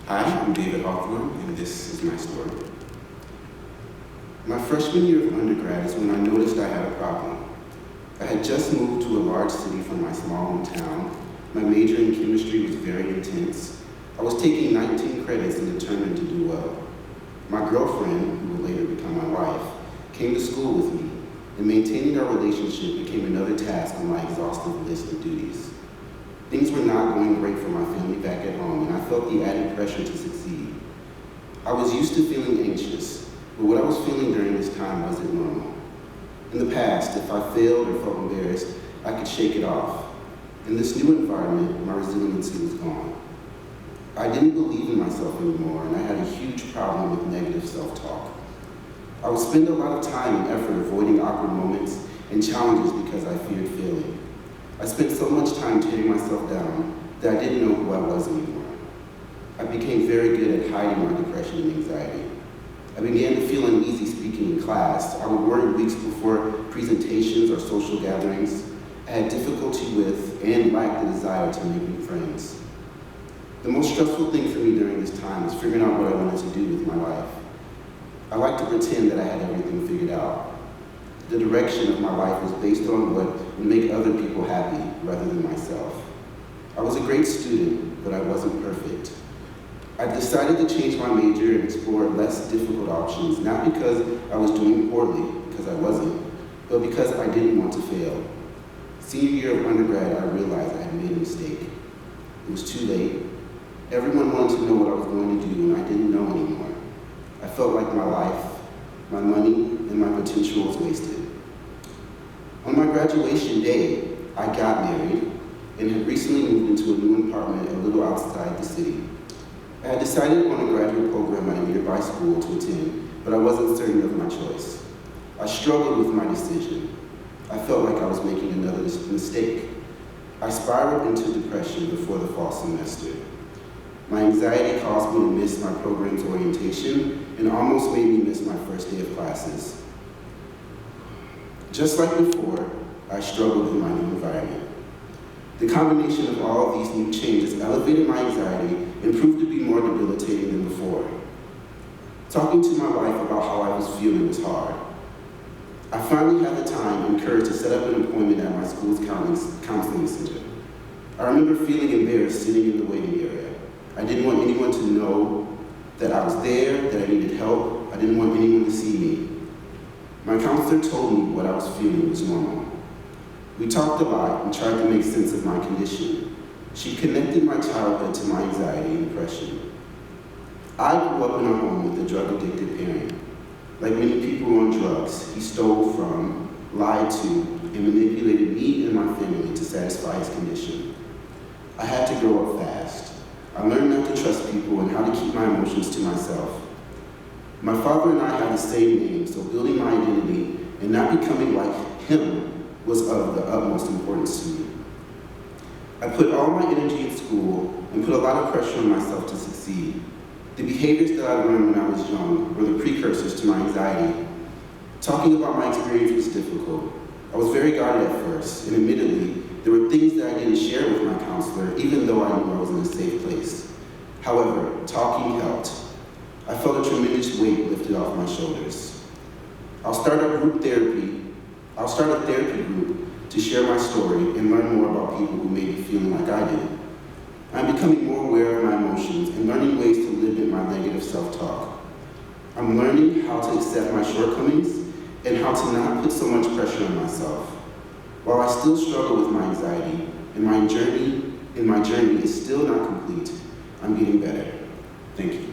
Hi, I'm David Hawthorne, and this is my story. My freshman year of undergrad is when I noticed I had a problem. I had just moved to a large city from my small hometown. My major in chemistry was very intense. I was taking 19 credits and determined to do well. My girlfriend, who would later become my wife, came to school with me, and maintaining our relationship became another task on my exhaustive list of duties. Things were not going great for my family back at home, and I felt the added pressure to succeed. I was used to feeling anxious, but what I was feeling during this time wasn't normal. In the past, if I failed or felt embarrassed, I could shake it off. In this new environment, my resiliency was gone. I didn't believe in myself anymore, and I had a huge problem with negative self-talk. I would spend a lot of time and effort avoiding awkward moments and challenges because I feared failing. I spent so much time tearing myself down that I didn't know who I was anymore. I became very good at hiding my depression and anxiety. I began to feel uneasy speaking in class. I would worry weeks before presentations or social gatherings. I had difficulty with and lacked the desire to make new friends. The most stressful thing for me during this time was figuring out what I wanted to do with my life. I liked to pretend that I had everything figured out. The direction of my life was based on what would make other people happy rather than myself. I was a great student, but I wasn't perfect. I decided to change my major and explore less difficult options, not because I was doing poorly, because I wasn't, but because I didn't want to fail. Senior year of undergrad, I realized I had made a mistake. It was too late. Everyone wanted to know what I was going to do, and I didn't know anymore. I felt like my life, my money, and my potential was wasted. On my graduation day, I got married and had recently moved into a new apartment a little outside the city. I had decided on a graduate program at a nearby school to attend, but I wasn't certain of my choice. I struggled with my decision. I felt like I was making another mistake. I spiraled into depression before the fall semester. My anxiety caused me to miss my program's orientation and almost made me miss my first day of classes. Just like before, I struggled in my new environment. The combination of all these new changes elevated my anxiety and proved to be more debilitating than before. Talking to my wife about how I was feeling was hard. I finally had the time and courage to set up an appointment at my school's counseling center. I remember feeling embarrassed sitting in the waiting area. I didn't want anyone to know that I was there, that I needed help. I didn't want anyone to see me. My counselor told me what I was feeling was normal. We talked a lot and tried to make sense of my condition. She connected my childhood to my anxiety and depression. I grew up in a home with a drug-addicted parent. Like many people on drugs, he stole from, lied to, and manipulated me and my family to satisfy his condition. I had to grow up fast. I learned not to trust people and how to keep my emotions to myself. My father and I have the same name, so building my identity and not becoming like him was of the utmost importance to me. I put all my energy in school and put a lot of pressure on myself to succeed. The behaviors that I learned when I was young were the precursors to my anxiety. Talking about my experience was difficult. I was very guarded at first, and admittedly, there were things that I didn't share with my counselor, even though I knew I was in a safe place. However, talking helped. I felt a tremendous weight lifted off my shoulders. I'll start a therapy group to share my story and learn more about people who may be feeling like I did. I'm becoming more aware of my emotions and learning ways to limit my negative self-talk. I'm learning how to accept my shortcomings and how to not put so much pressure on myself. While I still struggle with my anxiety and my journey is still not complete, I'm getting better. Thank you.